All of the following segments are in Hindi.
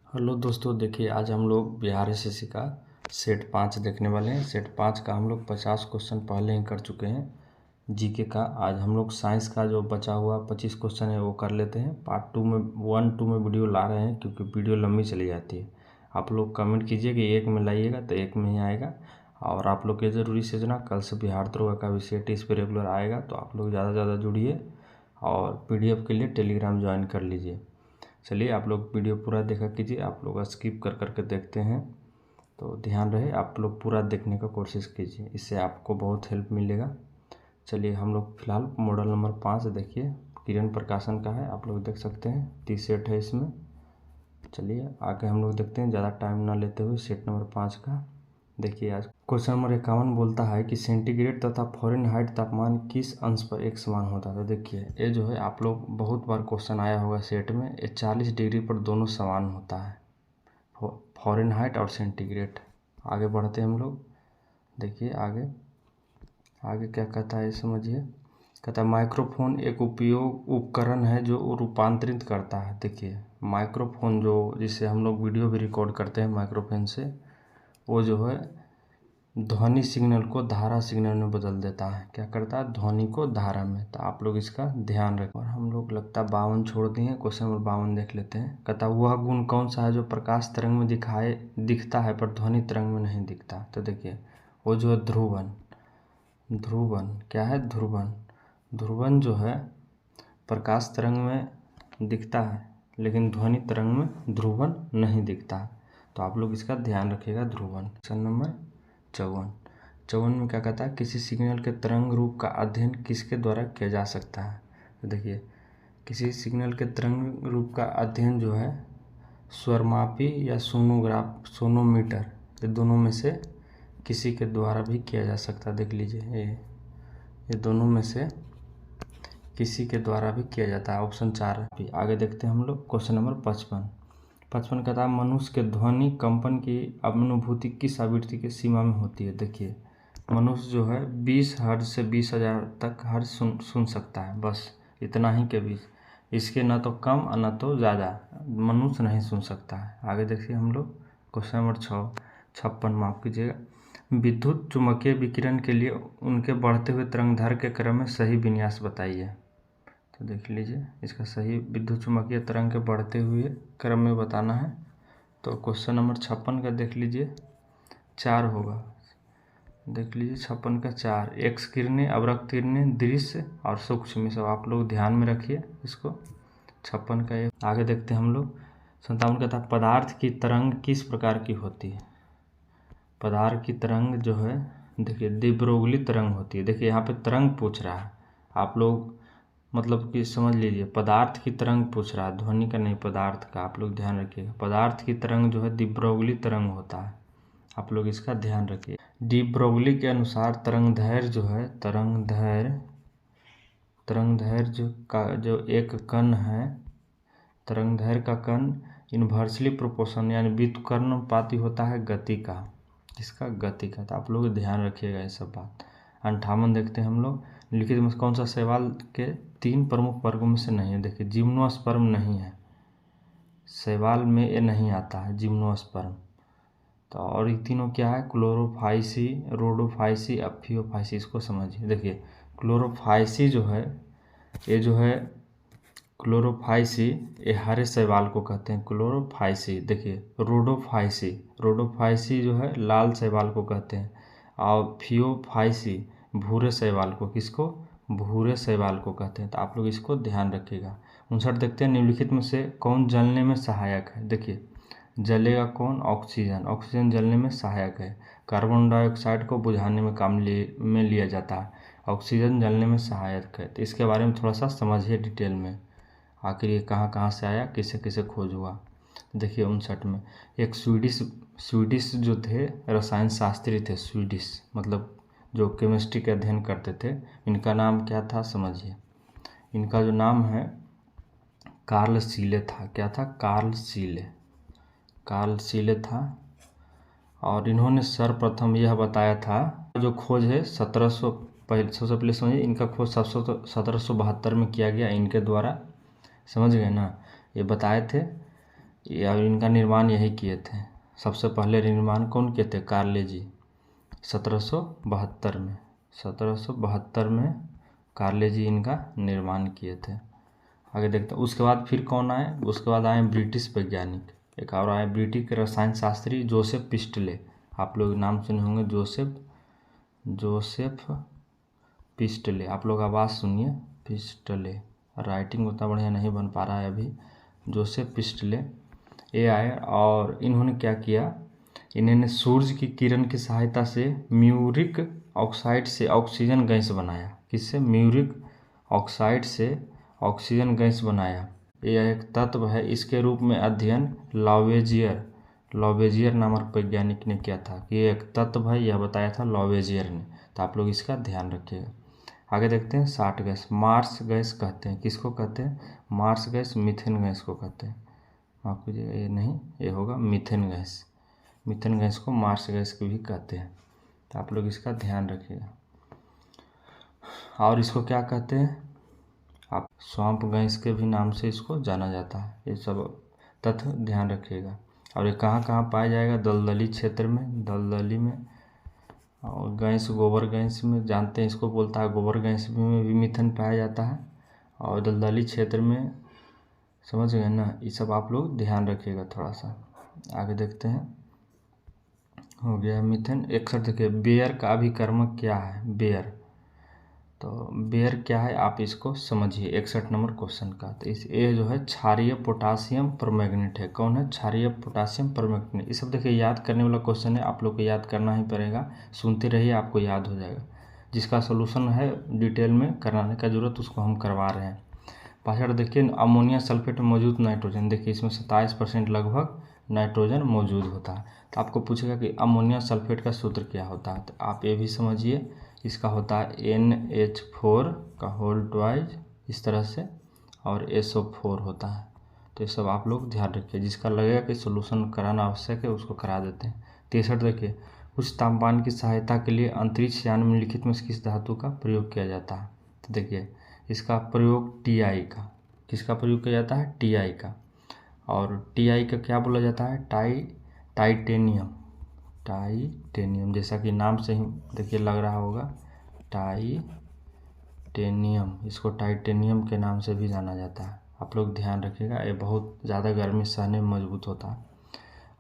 हेलो दोस्तों, देखिए आज हम लोग बिहार एसएससी का सेट 5 देखने वाले हैं। सेट 5 का हम लोग 50 क्वेश्चन पहले ही कर चुके हैं। जीके का आज हम लोग साइंस का जो बचा हुआ 25 क्वेश्चन है वो कर लेते हैं। पार्ट 2 में 1-2 में वीडियो ला रहे हैं क्योंकि वीडियो लंबी चली जाती है। आप लोग कमेंट कीजिए कि एक में लाइएगा तो एक में ही आएगा। और आप लोग ये ज़रूरी सोचना कल से बिहार दरोगा का भी सेट इस पर रेगुलर आएगा, तो आप लोग ज़्यादा से ज़्यादा जुड़िए और PDF के लिए टेलीग्राम ज्वाइन कर लीजिए। चलिए आप लोग वीडियो पूरा देखा कीजिए। आप लोग स्किप कर करके देखते हैं तो ध्यान रहे आप लोग पूरा देखने का कोशिश कीजिए, इससे आपको बहुत हेल्प मिलेगा। चलिए हम लोग फिलहाल मॉडल नंबर 5 देखिए, किरण प्रकाशन का है, आप लोग देख सकते हैं 30 सेट है इसमें। चलिए आगे हम लोग देखते हैं ज़्यादा टाइम ना लेते हुए सेट नंबर 5 का। देखिए आज क्वेश्चन नंबर 51 बोलता है कि सेंटीग्रेड तथा फ़ारेनहाइट तापमान किस अंश पर एक समान होता है। तो देखिए ये जो है आप लोग बहुत बार क्वेश्चन आया होगा सेट में, ये 40 डिग्री पर दोनों समान होता है, फ़ारेनहाइट और सेंटीग्रेड। आगे बढ़ते हैं हम लोग। देखिए आगे क्या कहता है समझिए। कहता है माइक्रोफोन एक उपकरण है जो रूपांतरित करता है। देखिए माइक्रोफोन जो जिससे हम लोग वीडियो भी रिकॉर्ड करते हैं माइक्रोफोन से, वो जो है ध्वनि सिग्नल को धारा सिग्नल में बदल देता है। क्या करता है? ध्वनि को धारा में। तो आप लोग इसका ध्यान रखें। और हम लोग लगता है 52 छोड़ दिए, क्वेश्चन नंबर 52 देख लेते हैं। कहता है वह गुण कौन सा है जो प्रकाश तरंग में दिखता है पर ध्वनि तरंग में नहीं दिखता। तो देखिए वो जो है ध्रुवन। क्या है? ध्रुवन जो है प्रकाश तरंग में दिखता है लेकिन ध्वनि तरंग में ध्रुवन नहीं दिखता है। तो आप लोग इसका ध्यान रखिएगा ध्रुवन। क्वेश्चन नंबर 54 में क्या कहता है? किसी सिग्नल के तरंग रूप का अध्ययन किसके द्वारा किया जा सकता है। तो देखिए किसी सिग्नल के तरंग रूप का अध्ययन जो है स्वरमापी या सोनोमीटर, ये दोनों में से किसी के द्वारा भी किया जा सकता है। देख लीजिए ये दोनों में से किसी के द्वारा भी किया जाता है। ऑप्शन 4 है। आगे देखते हैं हम लोग क्वेश्चन नंबर 55 कहता है मनुष्य के ध्वनि कंपन की अनुभूति किस आवृत्ति की सीमा में होती है। देखिए मनुष्य जो है 20 हर्ट्ज से 20,000 तक हर्ट्ज सुन सकता है, बस इतना ही के बीच। इसके न तो कम और न तो ज़्यादा मनुष्य नहीं सुन सकता है। आगे देखिए हम लोग क्वेश्चन नंबर 56 माफ़ कीजिएगा। विद्युत चुम्बकीय विकिरण के लिए उनके बढ़ते हुए तरंगदैर्घ्य के क्रम में सही विन्यास बताइए। तो देख लीजिए इसका सही विद्युत चुम्बकीय तरंग के बढ़ते हुए क्रम में बताना है। तो क्वेश्चन नंबर 56 का देख लीजिए 4 होगा। देख लीजिए 56 का 4, एक्स किरणें, अवरक्त किरणें, दृश्य और सूक्ष्म, सब आप लोग ध्यान में रखिए इसको। 56 का ये। आगे देखते हैं हम लोग 57 का था पदार्थ की तरंग किस प्रकार की होती है। पदार्थ की तरंग जो है देखिए द्विब्रोगली तरंग होती है। देखिए यहाँ पे तरंग पूछ रहा है, आप लोग मतलब कि समझ लीजिए पदार्थ की तरंग पूछ रहा है, ध्वनि का नहीं पदार्थ का। आप लोग ध्यान रखिएगा पदार्थ की तरंग जो है द्विब्रोगली तरंग होता है, आप लोग इसका ध्यान रखिए। डी ब्रोगली के अनुसार तरंगदैर्घ्य जो है तरंगदैर्घ्य जो एक कण है, तरंगदैर्घ्य का कण इन्वर्सली प्रोपोर्शन यानी व्युत्क्रमानुपाती होता है गति का। इसका गति का। तो आप लोग ध्यान रखिएगा ये सब बात। 58 देखते हैं हम लोग। लिखित में कौन सा शैवाल के 3 प्रमुख वर्गों में से नहीं है। देखिए जिम्नोस्पर्म नहीं है, शैवाल में ये नहीं आता है जिम्नोस्पर्म। तो और ये तीनों क्या है? Chlorophyceae, rhodophyceae, phaeophyceae. इसको समझिए। देखिए क्लोरोफाइसी जो है क्लोरोफाइसी ये हरे शैवाल को कहते हैं क्लोरोफाइसी। देखिए रोडोफाइसी जो है लाल शैवाल को कहते हैं, और फियोफाइसी भूरे शैवाल को, किसको? भूरे शैवाल को कहते हैं। तो आप लोग इसको ध्यान रखिएगा। 59 देखते हैं निम्नलिखित में से कौन जलने में सहायक है। देखिए जलेगा कौन? ऑक्सीजन जलने में सहायक है। कार्बन डाइऑक्साइड को बुझाने में काम में लिया जाता है, ऑक्सीजन जलने में सहायक है। तो इसके बारे में थोड़ा सा समझिए डिटेल में, आखिर ये कहाँ कहाँ से आया, किसे किसे खोज हुआ। देखिए 59 में एक स्वीडिश जो थे रसायन शास्त्री थे, स्वीडिश मतलब जो केमिस्ट्री के अध्ययन करते थे, इनका नाम क्या था समझिए। इनका जो नाम है कार्ल शीले था। क्या था? कार्ल शीले था। और इन्होंने सर्वप्रथम यह बताया था, जो खोज है 1700 सबसे पहले समझिए इनका खोज 1772 में किया गया इनके द्वारा। समझ गए ना? ये बताए थे या इनका निर्माण यही किए थे। सबसे पहले निर्माण कौन किए थे? कार्लेजी 1772 में कार्लेजी इनका निर्माण किए थे। आगे देखते हैं उसके बाद फिर कौन आए? उसके बाद आए ब्रिटिश वैज्ञानिक, एक और आए ब्रिटिश रसायन शास्त्री जोसेफ पिस्टले। आप लोग नाम सुने होंगे जोसेफ पिस्टले। आप लोग आवाज़ सुनिए, पिस्टले। राइटिंग उतना बढ़िया नहीं बन पा रहा है अभी। जोसेफ पिस्टले ये आए और इन्होंने क्या किया, इन्होंने सूर्य की किरण की सहायता से म्यूरिक ऑक्साइड से ऑक्सीजन गैस बनाया। किससे? म्यूरिक ऑक्साइड से ऑक्सीजन गैस बनाया। यह एक तत्व है, इसके रूप में अध्ययन लॉवेजियर नामक वैज्ञानिक ने किया था कि ये एक तत्व है, यह बताया था लॉवेजियर ने। तो आप लोग इसका ध्यान रखिएगा। आगे देखते हैं 60 गैस। मार्स गैस कहते हैं, किसको कहते हैं? मार्स गैस मीथेन गैस को कहते हैं। माफ कीजिएगा, ये नहीं, ये होगा मीथेन गैस। मीथेन गैस को मार्स गैस को भी कहते हैं। तो आप लोग इसका ध्यान रखिएगा। और इसको क्या कहते हैं? आप स्वाम्प गैस के भी नाम से इसको जाना जाता है। ये सब तथ्य ध्यान रखिएगा। और ये कहाँ कहाँ पाया जाएगा? दलदली क्षेत्र में, दलदली में। और गैस गोबर गैस में जानते हैं, इसको बोलता है गोबर गैस में भी मीथेन पाया जाता है। और दलदली क्षेत्र में, समझ गए ना? ये सब आप लोग ध्यान रखिएगा थोड़ा सा। आगे देखते हैं, हो गया मीथेन। 61 देखिए, बेयर का अभिकर्मक क्या है? बेयर, तो बेयर क्या है आप इसको समझिए 61 नंबर क्वेश्चन का। तो इस ये जो है क्षारीय पोटासियम परमैंगनेट है। कौन है? क्षारीय पोटासियम परमैंगनेट। ये सब देखिए याद करने वाला क्वेश्चन है, आप लोग को याद करना ही पड़ेगा। सुनते रहिए, आपको याद हो जाएगा। जिसका सोल्यूशन है डिटेल में कराने का जरूरत, उसको हम करवा रहे हैं। पाछड़ देखिए, अमोनिया सल्फेट में मौजूद नाइट्रोजन, देखिए इसमें 27% लगभग नाइट्रोजन मौजूद होता है। तो आपको पूछेगा कि अमोनिया सल्फेट का सूत्र क्या होता है, तो आप ये भी समझिए। इसका होता है NH4 का होल ट्वाइज इस तरह से, और SO4 होता है। तो ये सब आप लोग ध्यान रखिए। जिसका लगेगा कि सोल्यूशन कराना आवश्यक है उसको करा देते हैं। 63 देखिए, उच्च तापमान की सहायता के लिए अंतरिक्ष यान में निम्नलिखित में किस धातु का प्रयोग किया जाता है? तो देखिए इसका प्रयोग Ti का, किसका प्रयोग किया जाता है? Ti का। और Ti का क्या बोला जाता है? टाइटेनियम। जैसा कि नाम से ही देखिए लग रहा होगा, टाइटेनियम। इसको टाइटेनियम के नाम से भी जाना जाता है। आप लोग ध्यान रखिएगा, ये बहुत ज़्यादा गर्मी सहने में मजबूत होता है।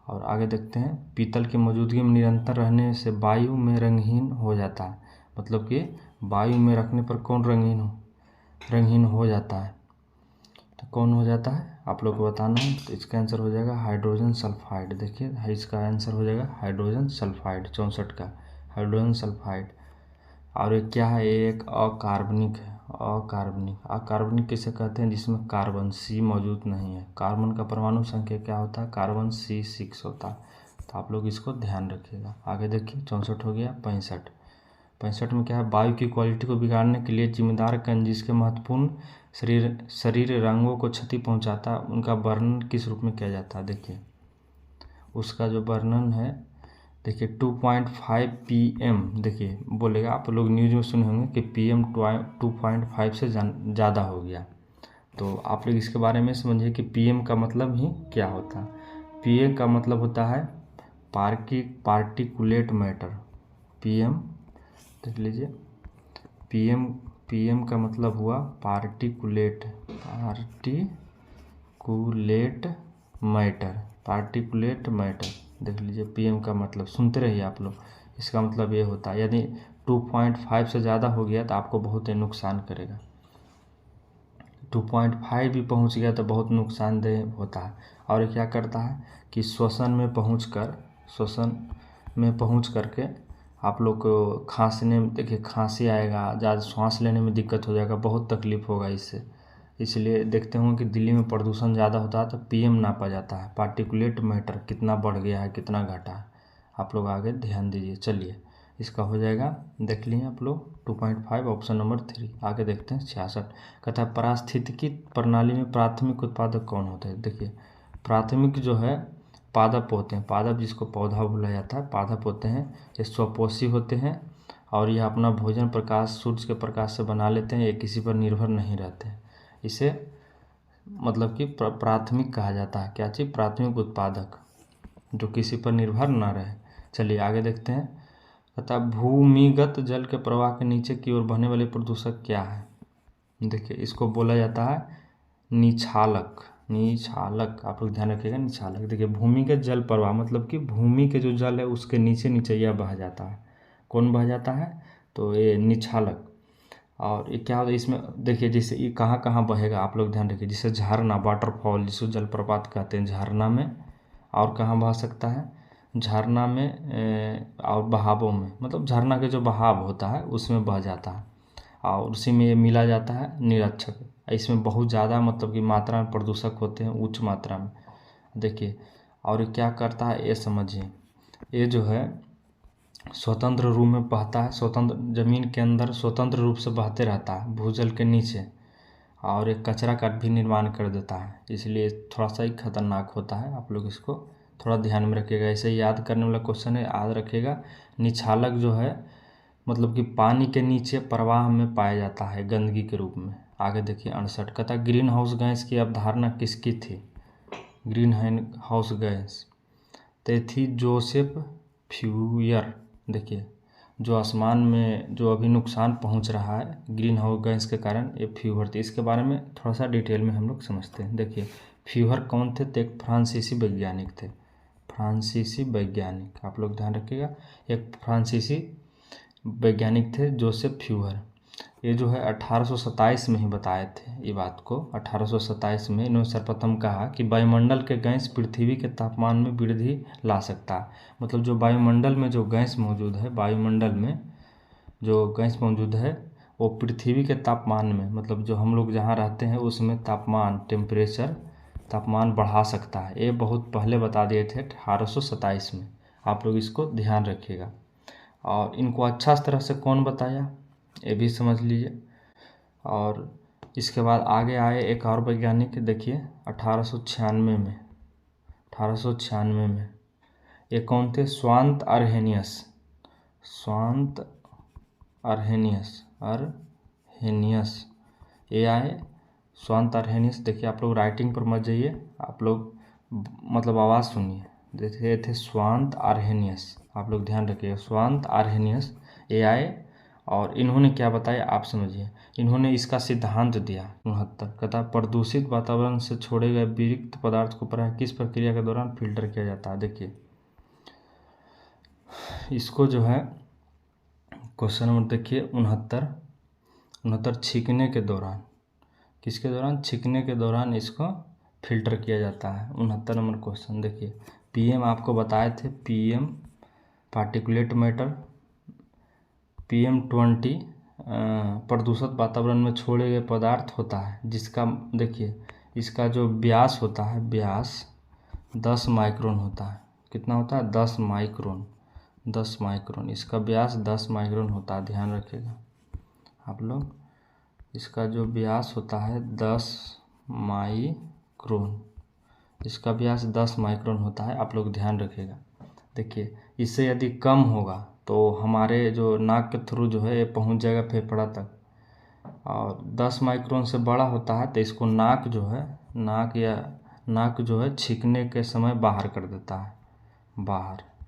और आगे देखते हैं, पीतल की मौजूदगी में निरंतर रहने से वायु में रंगहीन हो जाता है। मतलब कि वायु में रखने पर कौन रंगहीन हो जाता है? तो कौन हो जाता है आप लोग को बताना है। तो इसका आंसर हो जाएगा हाइड्रोजन सल्फाइड। देखिए इसका आंसर हो जाएगा हाइड्रोजन सल्फाइड, 64 का हाइड्रोजन सल्फाइड। और ये क्या है? ये एक अकार्बनिक है। अकार्बनिक किसे कहते हैं? जिसमें कार्बन C मौजूद नहीं है। कार्बन का परमाणु संख्या क्या होता है? कार्बन C6 होता है। तो आप लोग इसको ध्यान रखिएगा। आगे देखिए 64 हो गया। 65 में क्या है? वायु की क्वालिटी को बिगाड़ने के लिए जिम्मेदार कण जिसके महत्वपूर्ण शरीर रंगों को क्षति पहुंचाता है, उनका वर्णन किस रूप में किया जाता है? देखिए उसका जो वर्णन है, देखिए 2.5 PM। देखिए बोलेगा, आप लोग न्यूज़ में सुने होंगे कि PM 2.5 से ज़्यादा हो गया। तो आप लोग इसके बारे में समझिए कि PM का मतलब ही क्या होता है। PM का मतलब होता है पार्टिकुलेट मैटर। PM देख लीजिए, PM का मतलब हुआ पार्टिकुलेट मैटर। देख लीजिए PM का मतलब, सुनते रहिए आप लोग। इसका मतलब ये होता है यदि 2.5 से ज़्यादा हो गया तो आपको बहुत नुकसान करेगा। 2.5 भी पहुंच गया तो बहुत नुकसानदेह होता है। और क्या करता है कि श्वसन में पहुंच करके आप लोग को खांसने में, देखिए खांसी आएगा, ज़्यादा सांस लेने में दिक्कत हो जाएगा, बहुत तकलीफ होगा इससे। इसलिए देखते होंगे कि दिल्ली में प्रदूषण ज़्यादा होता है तो PM नापा जाता है, पार्टिकुलेट मैटर कितना बढ़ गया है, कितना घटा है। आप लोग आगे ध्यान दीजिए। चलिए इसका हो जाएगा, देख लिए आप लोग 2.5, ऑप्शन नंबर 3। आगे देखते हैं 66। कहता है पारिस्थितिकी प्रणाली में प्राथमिक उत्पादक कौन होते हैं? देखिए प्राथमिक जो है पादप होते हैं। पादप जिसको पौधा बोला जाता है, पादप होते हैं। ये स्वपोषी होते हैं और यह अपना भोजन प्रकाश सूर्य के प्रकाश से बना लेते हैं। ये किसी पर निर्भर नहीं रहते हैं। इसे मतलब कि प्राथमिक कहा जाता है। क्या चीज़? प्राथमिक उत्पादक, जो किसी पर निर्भर न रहे। चलिए आगे देखते हैं। कहता भूमिगत जल के प्रवाह के नीचे की ओर बहने वाले प्रदूषक क्या है? देखिए इसको बोला जाता है निछालक। निछालक आप लोग ध्यान रखिएगा, निछालक। देखिए भूमिगत जल प्रवाह मतलब कि भूमि के जो जल है उसके नीचे नीचे यह बह जाता है। कौन बह जाता है? तो ये निछालक। और ये क्या होता है इसमें? देखिए जैसे ये कहाँ कहाँ बहेगा आप लोग ध्यान रखिए। जैसे झरना, वाटरफॉल जिसको जलप्रपात कहते हैं, झरना में। और कहाँ बह सकता है? झरना में और बहावों में, मतलब झरना के जो बहाव होता है उसमें बह जाता है। और उसी में ये मिला जाता है निरक्षक। इसमें बहुत ज़्यादा मतलब कि मात्रा में प्रदूषक होते हैं, उच्च मात्रा में। देखिए और ये क्या करता है ये समझिए। ये जो है स्वतंत्र रूप में बहता है, स्वतंत्र जमीन के अंदर स्वतंत्र रूप से बहते रहता है भूजल के नीचे। और एक कचरा का भी निर्माण कर देता है, इसलिए थोड़ा सा ही खतरनाक होता है। आप लोग इसको थोड़ा ध्यान में रखिएगा। ऐसे याद करने वाला क्वेश्चन है, याद रखिएगा। निछालक जो है मतलब कि पानी के नीचे प्रवाह में पाया जाता है गंदगी के रूप में। आगे देखिए 68 कहता ग्रीन हाउस गैस की अवधारणा किसकी थी? ग्रीन हाउस गैस ते थी जोसेफ फ्यूयर। देखिए जो आसमान में जो अभी नुकसान पहुंच रहा है ग्रीन हाउस गैस के कारण, ये फ्यूयर थे। इसके बारे में थोड़ा सा डिटेल में हम लोग समझते हैं। देखिए फ्यूयर कौन थे? तो एक फ्रांसीसी वैज्ञानिक थे। फ्रांसीसी वैज्ञानिक आप लोग ध्यान रखिएगा, एक फ्रांसीसी वैज्ञानिक थे जोसेफ फ्यूयर। ये जो है 1827 में ही बताए थे ये बात को। 1827 में इन्होंने सर्वप्रथम कहा कि वायुमंडल के गैस पृथ्वी के तापमान में वृद्धि ला सकता है। मतलब जो वायुमंडल में जो गैस मौजूद है, वायुमंडल में जो गैस मौजूद है वो पृथ्वी के तापमान में, मतलब जो हम लोग जहाँ रहते हैं उसमें तापमान बढ़ा सकता है। ये बहुत पहले बता दिए थे 1827 में। आप लोग इसको ध्यान रखिएगा। और इनको अच्छा तरह से कौन बताया ये भी समझ लीजिए। और इसके बाद आगे आए एक और वैज्ञानिक, देखिए 1896 में ये कौन थे? स्वांत अर्हेनियस ये आए। स्वांत अर्हेनियस। देखिए आप लोग राइटिंग पर मत जाइए, आप लोग मतलब आवाज़ सुनिए। देखिए थे स्वांत अर्हेनियस, आप लोग ध्यान रखिए। स्वांत अर्हेनियस ये आए और इन्होंने क्या बताया आप समझिए। इन्होंने इसका सिद्धांत दिया 69 कहता प्रदूषित वातावरण से छोड़े गए विषाक्त पदार्थ को प्रायः किस प्रक्रिया के दौरान फिल्टर किया जाता है? देखिए इसको जो है क्वेश्चन नंबर देखिए 69 छींकने के दौरान, किसके दौरान? छींकने के दौरान इसको फिल्टर किया जाता है। 69 नंबर क्वेश्चन देखिए। पीएम आपको बताए थे, पीएम पार्टिकुलेट मैटर, PM20 प्रदूषित वातावरण में छोड़े गए पदार्थ होता है जिसका देखिए इसका जो व्यास होता है, व्यास 10 माइक्रोन होता है। कितना होता है? 10 माइक्रोन। इसका व्यास 10 माइक्रोन होता है, ध्यान रखिएगा आप लोग। इसका जो व्यास होता है 10 माइक्रोन, इसका व्यास 10 माइक्रोन होता है, आप लोग ध्यान रखिएगा। देखिए इससे यदि कम होगा तो हमारे जो नाक के थ्रू जो है ये पहुंच जाएगा फेफड़ा तक। और 10 माइक्रोन से बड़ा होता है तो इसको नाक जो है छींकने के समय बाहर कर देता है,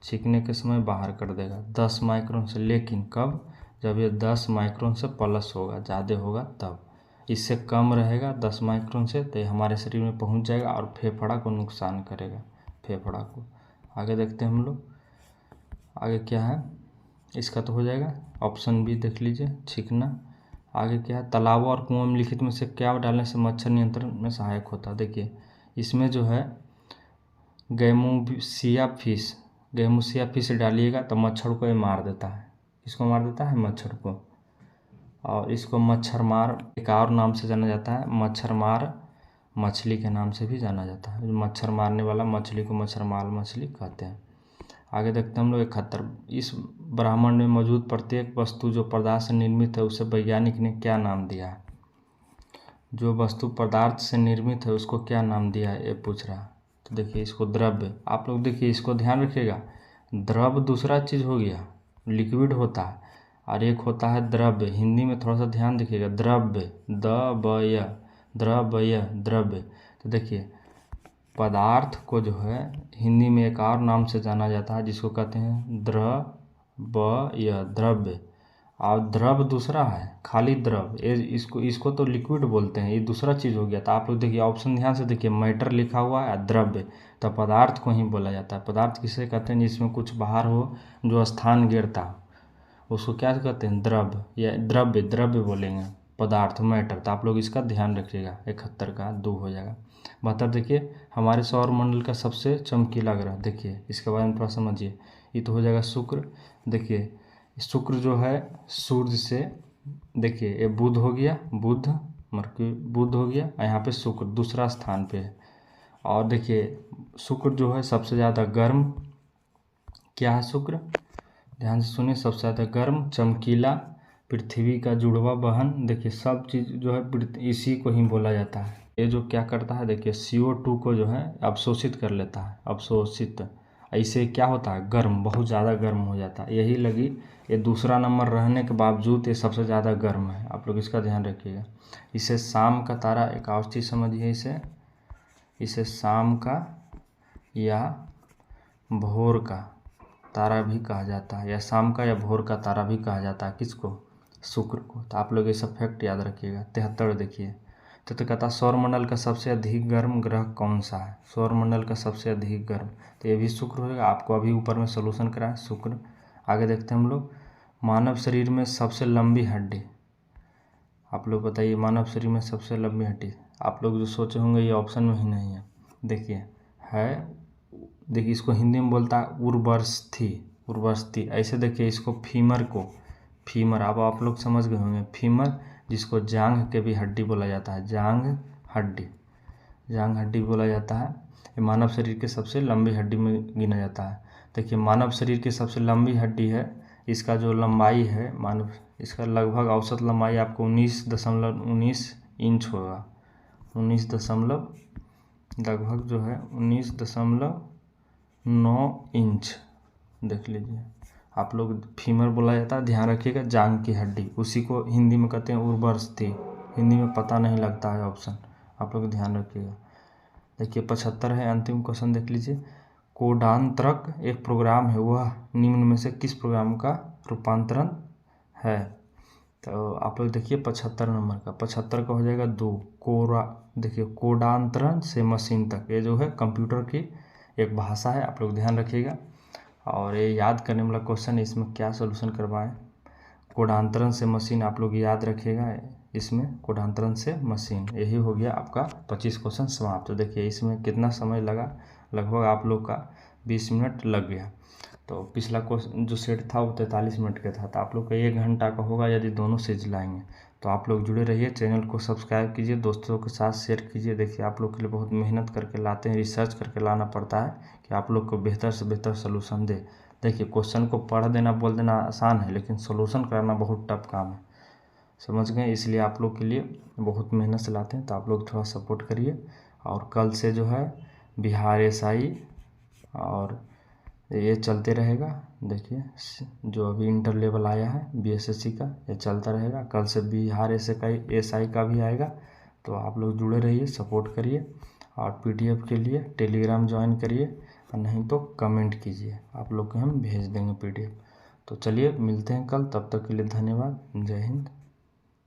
छींकने के समय बाहर कर देगा 10 माइक्रोन से। लेकिन कब? जब ये 10 माइक्रोन से प्लस होगा, ज़्यादा होगा तब। इससे कम रहेगा 10 माइक्रोन से तो ये हमारे शरीर में पहुंच जाएगा और फेफड़ा को नुकसान करेगा, फेफड़ा को। आगे देखते हैं हम लोग, आगे क्या है इसका तो हो जाएगा। ऑप्शन बी देख लीजिए, छींकना। आगे क्या है? तालाबों और कुओं में लिखित में से क्या डालने से मच्छर नियंत्रण में सहायक होता है? देखिए इसमें जो है गैमोसिया फिश डालिएगा तो मच्छर को ये मार देता है। किसको मार देता है? मच्छर को। और इसको मच्छरमार एक और नाम से जाना जाता है, मच्छरमार मछली के नाम से भी जाना जाता है। मच्छर मारने वाला मछली को मच्छरमार मछली कहते हैं। आगे देखते हैं हम लोग 71 इस ब्रह्मांड में मौजूद प्रत्येक वस्तु जो पदार्थ से निर्मित है उसे वैज्ञानिक ने क्या नाम दिया है? जो वस्तु पदार्थ से निर्मित है उसको क्या नाम दिया है ये पूछ रहा है। तो देखिए इसको द्रव्य, आप लोग देखिए इसको ध्यान रखिएगा। द्रव दूसरा चीज़ हो गया, लिक्विड होता है, और एक होता है द्रव्य। हिंदी में थोड़ा सा ध्यान रखिएगा, द्रव्य द्रव्य द्रव्य। तो देखिए पदार्थ को जो है हिंदी में एक और नाम से जाना जाता है जिसको कहते हैं द्रव्य द्रव्य। और द्रव दूसरा है खाली द्रव, इसको तो लिक्विड बोलते हैं, ये दूसरा चीज़ हो गया। तो आप लोग देखिए ऑप्शन ध्यान से देखिए, मैटर लिखा हुआ है द्रव्य, तो पदार्थ को ही बोला जाता है। पदार्थ किसे कहते हैं? जिसमें कुछ बाहर हो, जो स्थान गिरता हो, उसको क्या कहते हैं? द्रव या द्रव्य, द्रव्य बोलेंगे। पदार्थ मैटर, तो आप लोग इसका ध्यान रखिएगा। 71 का 2 हो जाएगा। 72 देखिए, हमारे सौरमंडल का सबसे चमकीला ग्रह, देखिए इसके बारे में थोड़ा समझिए। ये तो हो जाएगा शुक्र। देखिए शुक्र जो है सूर्य से, देखिए ये बुध हो गया, बुध बुध हो गया, यहाँ पे शुक्र दूसरा स्थान पे है। और देखिए शुक्र जो है सबसे ज़्यादा गर्म, क्या है शुक्र? ध्यान से सुनिए, सबसे ज़्यादा गर्म, चमकीला, पृथ्वी का जुड़वा बहन। देखिए सब चीज़ जो है इसी को ही बोला जाता है। ये जो क्या करता है, देखिए CO2 को जो है अवशोषित कर लेता है, अवशोषित। ऐसे क्या होता है? गर्म, बहुत ज़्यादा गर्म हो जाता है। यही लगी, ये दूसरा नंबर रहने के बावजूद ये सबसे ज़्यादा गर्म है। आप लोग इसका ध्यान रखिएगा। इसे शाम का तारा, एक और चीज़ समझिए, इसे शाम का या भोर का तारा भी कहा जाता है, या शाम का या भोर का तारा भी कहा जाता है। किसको? शुक्र को। तो आप लोग ये सब फैक्ट याद रखिएगा। 73 देखिए, तो कहता है सौरमंडल का सबसे अधिक गर्म ग्रह कौन सा है? सौरमंडल का सबसे अधिक गर्म, तो ये भी शुक्र होगा। आपको अभी ऊपर में सोल्यूशन कराए शुक्र। आगे देखते हैं हम लोग, मानव शरीर में सबसे लंबी हड्डी, आप लोग बताइए मानव शरीर में सबसे लंबी हड्डी। आप लोग जो सोचे होंगे ये ऑप्शन में ही नहीं है। देखिए देखिए इसको हिंदी में बोलता है उर्वरस्थि, उर्वरस्थि। ऐसे देखिए इसको फीमर को, फीमर आप लोग समझ गए होंगे, फीमर जिसको जांघ के भी हड्डी बोला जाता है, जांघ हड्डी, जांघ हड्डी बोला जाता है। ये मानव शरीर के सबसे लंबी हड्डी में गिना जाता है। देखिए मानव शरीर की सबसे लंबी हड्डी है, इसका जो लंबाई है मानव, इसका लगभग औसत लंबाई आपको 19.19 इंच होगा। 19 दशमलव लगभग जो है 19.9 इंच, देख लीजिए। आप लोग फीमर बोला जाता है, ध्यान रखिएगा, जांघ की हड्डी, उसी को हिंदी में कहते हैं उर्वरस्थि। हिंदी में पता नहीं लगता है ऑप्शन, आप लोग ध्यान रखिएगा। देखिए 75 है, अंतिम क्वेश्चन देख लीजिए। कोडांतरक एक प्रोग्राम है, वह निम्न में से किस प्रोग्राम का रूपांतरण है? तो आप लोग देखिए 75 नंबर का, 75 का हो जाएगा 2 कोरा। देखिए कोडांतरण से मशीन तक, ये जो है कंप्यूटर की एक भाषा है, आप लोग ध्यान रखिएगा। और ये याद करने वाला क्वेश्चन, इसमें क्या सोल्यूशन करवाएं? कोडांतरण से मशीन, आप लोग याद रखिएगा, इसमें कोडांतरण से मशीन। यही हो गया आपका 25 क्वेश्चन समाप्त। तो देखिए इसमें कितना समय लगा, लगभग आप लोग का 20 मिनट लग गया। तो पिछला क्वेश्चन जो सेट था वो 43 मिनट का था, तो आप लोग का 1 घंटा का होगा यदि दोनों सीरीज लाएंगे। तो आप लोग जुड़े रहिए, चैनल को सब्सक्राइब कीजिए, दोस्तों के साथ शेयर कीजिए। देखिए आप लोग के लिए बहुत मेहनत करके लाते हैं, रिसर्च करके लाना पड़ता है कि आप लोग को बेहतर से बेहतर सोल्यूशन दे। देखिए क्वेश्चन को पढ़ देना, बोल देना आसान है, लेकिन सोल्यूशन करना बहुत टफ काम है, समझ गए? इसलिए आप लोग के लिए बहुत मेहनत से लाते हैं, तो आप लोग थोड़ा सपोर्ट करिए। और कल से जो है बिहार SI और ये चलते रहेगा। देखिए जो अभी इंटर लेवल आया है BSSC का, ये चलता रहेगा। कल से बिहार SI का भी आएगा, तो आप लोग जुड़े रहिए, सपोर्ट करिए। और PDF के लिए टेलीग्राम ज्वाइन करिए, और नहीं तो कमेंट कीजिए, आप लोग को हम भेज देंगे PDF। तो चलिए मिलते हैं कल, तब तक के लिए धन्यवाद। जय हिंद।